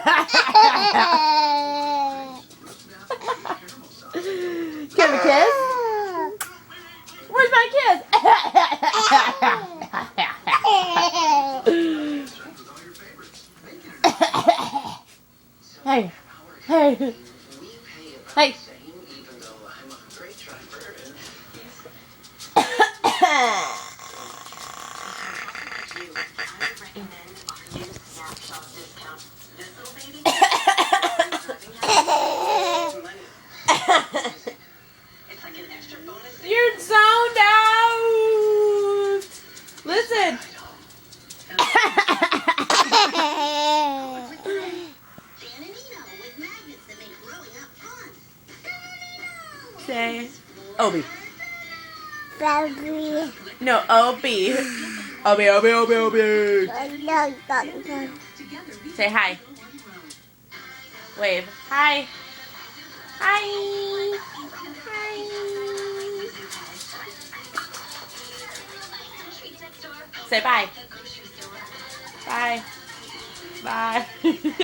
Give a kiss. Where's my kiss? Hey. Hey. Hey. You're zoned out. Listen. Say Obi. Baby. No, Obi. Obi, Obi, Obi, Obi. Say hi. Wave. Hi. Hi. Hi. Say bye. Bye. Bye.